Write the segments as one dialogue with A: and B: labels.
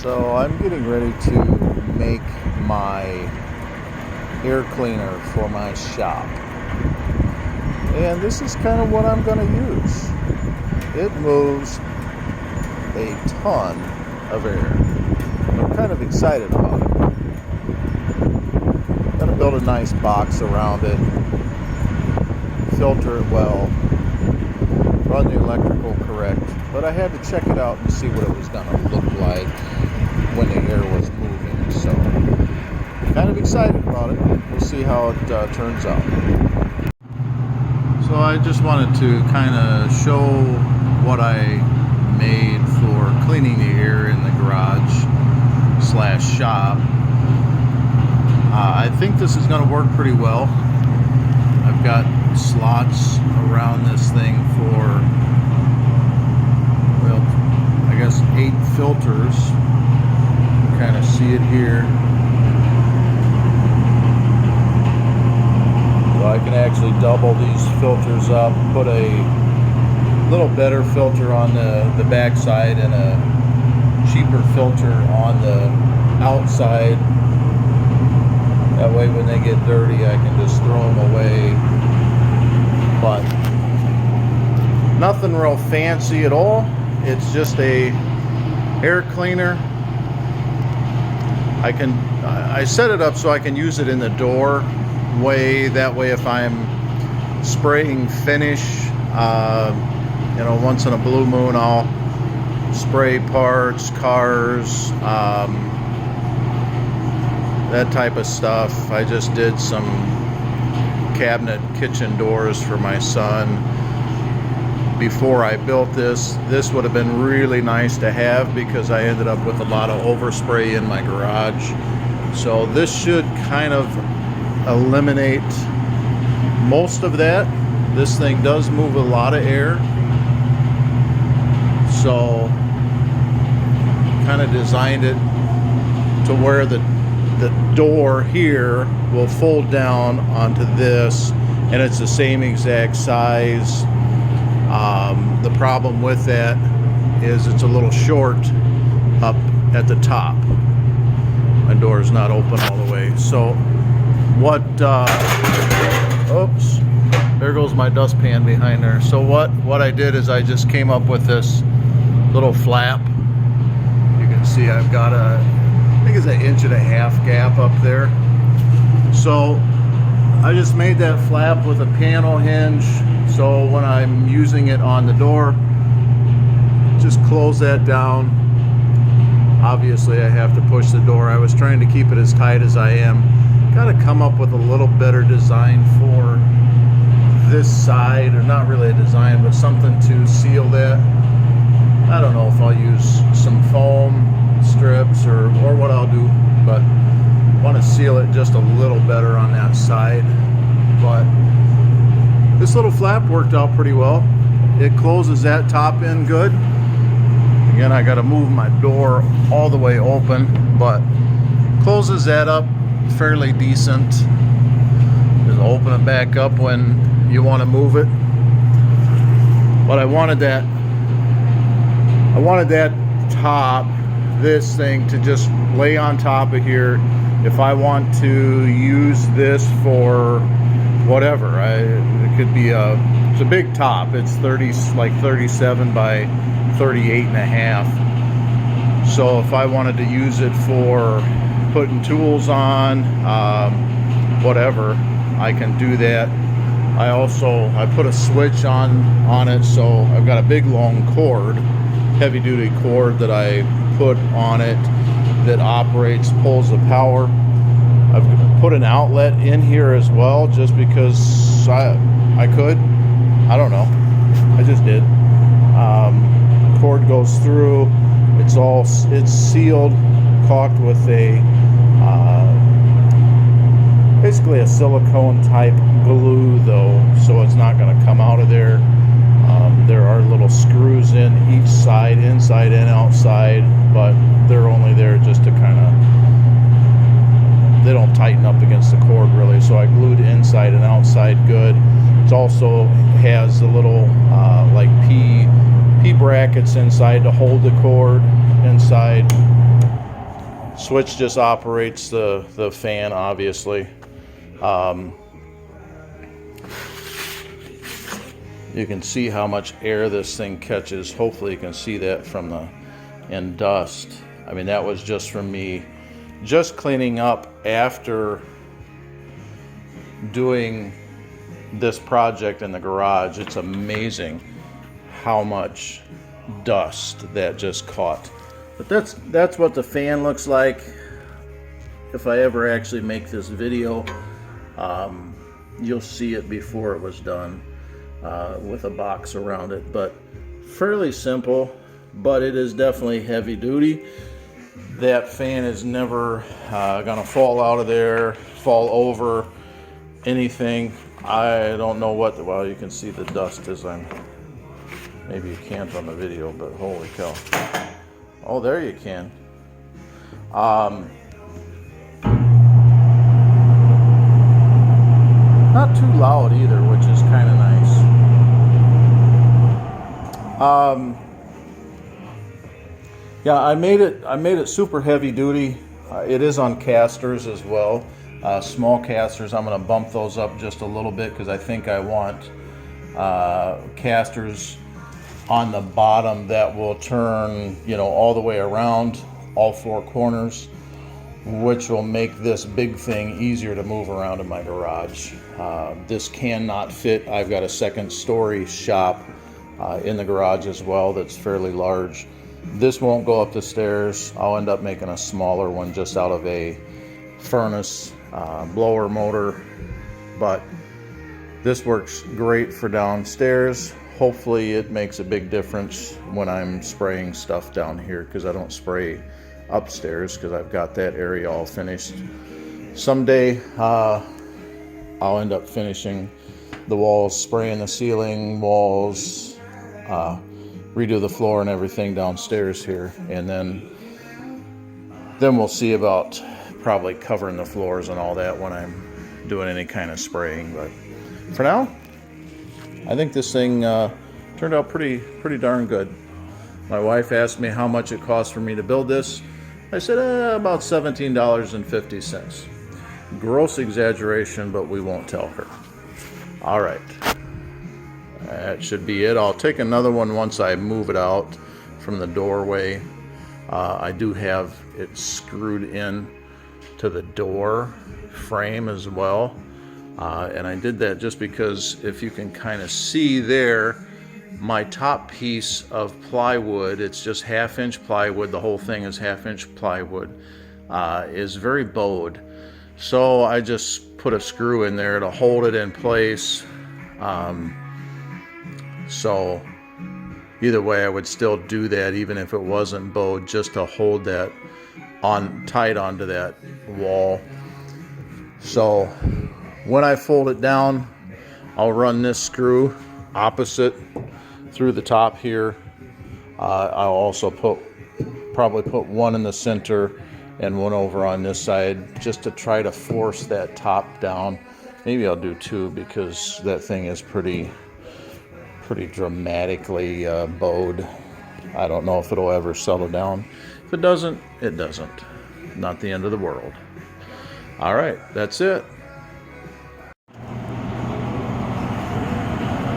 A: So I'm getting ready to make my air cleaner for my shop. And this is kind of what I'm going to use. It moves a ton of air. I'm kind of excited about it. I'm going to build a nice box around it, filter it well, run the electrical correct, but I had to check it out and see what it was going to look like when the air was moving. So, kind of excited about it. We'll see how it turns out. So I just wanted to kind of show what I made for cleaning the air in the garage / shop. I think this is going to work pretty well. I've got slots around this thing for, well, I guess 8 filters. You kind of see it here. So I can actually double these filters up, put a little better filter on the back side and a cheaper filter on the outside. That way when they get dirty I can just throw them away. But nothing real fancy at all. It's just a air cleaner. I set it up so I can use it in the doorway. That way if I'm spraying finish, once in a blue moon I'll spray parts, cars, that type of stuff. I just did some cabinet kitchen doors for my son. Before I built this would have been really nice to have because I ended up with a lot of overspray in my garage. So this should kind of eliminate most of that. This thing does move a lot of air. So kind of designed it to where the door here will fold down onto this, and it's the same exact size. The problem with that is it's a little short up at the top. My door is not open all the way. So what, oops, there goes my dustpan behind there. So what I did is I just came up with this little flap. You can see I've got I think it's 1.5 inch gap up there. So I just made that flap with a panel hinge. So when I'm using it on the door, just close that down. Obviously I have to push the door. I was trying to keep it as tight as I am. Got to come up with a little better design for this side, or not really a design, but something to seal that. I don't know if I'll use some foam strips or what I'll do, but I want to seal it just a little better on that side. But this little flap worked out pretty well. It closes that top end good. Again, I got to move my door all the way open, but closes that up fairly decent. Just open it back up when you want to move it. But I wanted that top, this thing, to just lay on top of here. If I want to use this for whatever, it could be it's a big top. It's 37 by 38.5. So if I wanted to use it for putting tools on, whatever, I can do that. I put a switch on it, so I've got a big long cord, heavy duty cord that I put on it that pulls the power. I've put an outlet in here as well, just because I could. I don't know. I just did. Cord goes through. It's sealed, caulked with basically a silicone type glue though, so it's not going to come out of there. There are little screws in each side, inside and outside, but they're only there just to kind of, they don't tighten up against the cord really, so I glued inside and outside good. It also has a little P brackets inside to hold the cord inside. Switch just operates the fan, obviously. You can see how much air this thing catches. Hopefully you can see that from the and dust. I mean, that was just from me just cleaning up after doing this project in the garage. It's amazing how much dust that just caught. But that's what the fan looks like. If I ever actually make this video, you'll see it before it was done, with a box around it. But fairly simple, but it is definitely heavy duty. That fan is never gonna fall out of there, fall over, anything. I don't know what, well, you can see the dust as maybe you can't on the video, but holy cow. Oh, there you can. Not too loud either, which is kind of nice. Yeah, I made it super heavy duty. It is on casters as well. Small casters. I'm going to bump those up just a little bit because I think I want casters on the bottom that will turn, all the way around, all four corners, which will make this big thing easier to move around in my garage. This cannot fit. I've got a second story shop in the garage as well that's fairly large. This won't go up the stairs. I'll end up making a smaller one just out of a furnace blower motor, but this works great for downstairs. Hopefully it makes a big difference when I'm spraying stuff down here, because I don't spray upstairs because I've got that area all finished. Someday I'll end up finishing the walls, spraying the ceiling, walls, redo the floor and everything downstairs here, and then we'll see about probably covering the floors and all that when I'm doing any kind of spraying. But for now, I think this thing turned out pretty darn good. My wife asked me how much it cost for me to build this. I said about $17.50. Gross exaggeration, but we won't tell her. All right, that should be it. I'll take another one once I move it out from the doorway. I do have it screwed in to the door frame as well. And I did that just because if you can kind of see there, my top piece of plywood, it's just 1/2 inch plywood, the whole thing is 1/2 inch plywood, is very bowed. So I just put a screw in there to hold it in place. So either way, I would still do that even if it wasn't bowed, just to hold that tight onto that wall. So when I fold it down, I'll run this screw opposite through the top here. I'll also probably put one in the center and one over on this side, just to try to force that top down. Maybe I'll do two, because that thing is pretty dramatically bowed. I don't know if it'll ever settle down. If it doesn't, it doesn't. Not the end of the world. All right, that's it.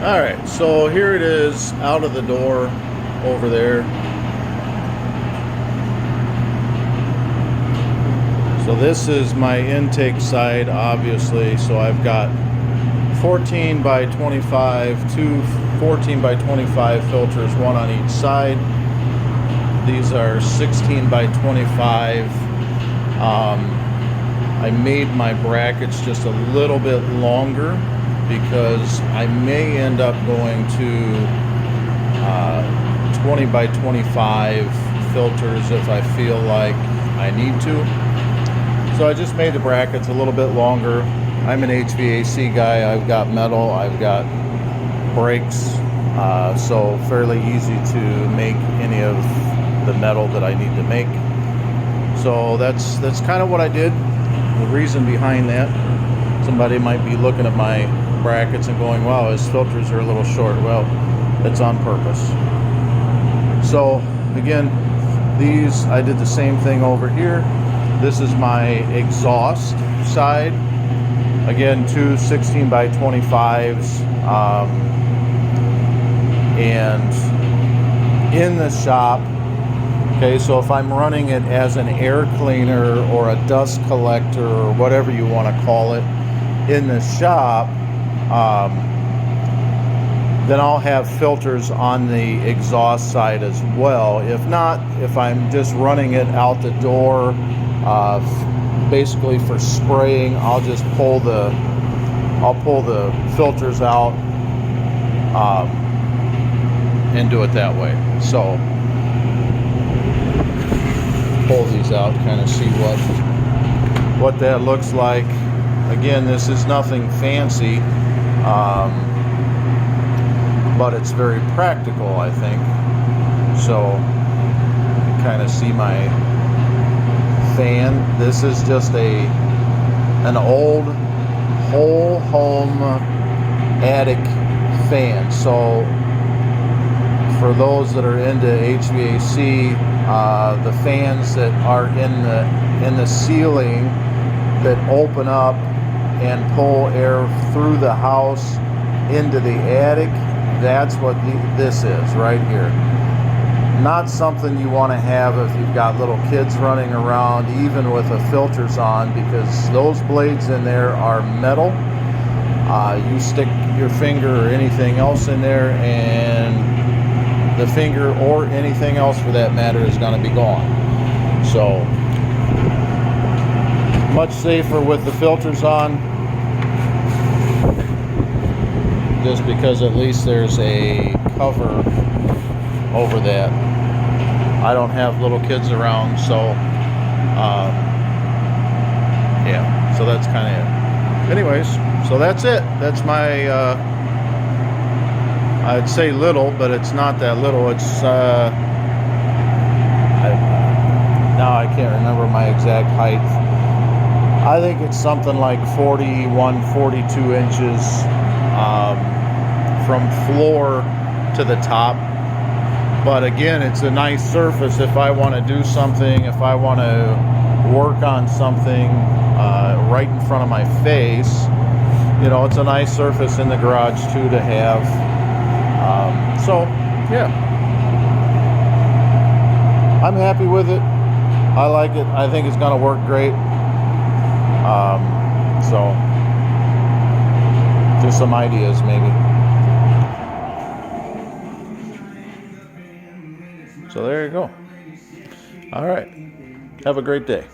A: All right, so here it is out of the door over there. So this is my intake side, obviously. So I've got 14 by 25, two 14 by 25 filters, one on each side. These are 16 by 25. I made my brackets just a little bit longer because I may end up going to 20 by 25 filters if I feel like I need to. So I just made the brackets a little bit longer. I'm an HVAC guy. I've got metal, I've got brakes, so fairly easy to make any of the metal that I need to make. So that's kind of what I did. The reason behind that, somebody might be looking at my brackets and going, wow, his filters are a little short. Well, it's on purpose. So again, these, I did the same thing over here. This is my exhaust side. Again, two 16 by 25s. And in the shop, okay, so if I'm running it as an air cleaner or a dust collector or whatever you want to call it in the shop, then I'll have filters on the exhaust side as well. If not, if I'm just running it out the door, basically for spraying, I'll just pull the filters out and do it that way. So pull these out, kind of see what that looks like. Again, this is nothing fancy, but it's very practical, I think. So you kind of see my fan. This is just an old whole home attic fan. So for those that are into HVAC, the fans that are in the ceiling that open up and pull air through the house into the attic, that's what this is right here. Not something you want to have if you've got little kids running around, even with the filters on, because those blades in there are metal. You stick your finger or anything else in there, and the finger or anything else for that matter is going to be gone. So much safer with the filters on, just because at least there's a cover over that. I don't have little kids around, so yeah, so that's kind of it. Anyways, so that's it. That's my I'd say little, but it's not that little. It's now I can't remember my exact height. I think it's something like 41, 42 inches from floor to the top. But again, it's a nice surface if I want to do something, if I want to work on something right in front of my face. You know, it's a nice surface in the garage too to have. So yeah, I'm happy with it. I like it. I think it's going to work great. So just some ideas maybe. So there you go. All right. Have a great day.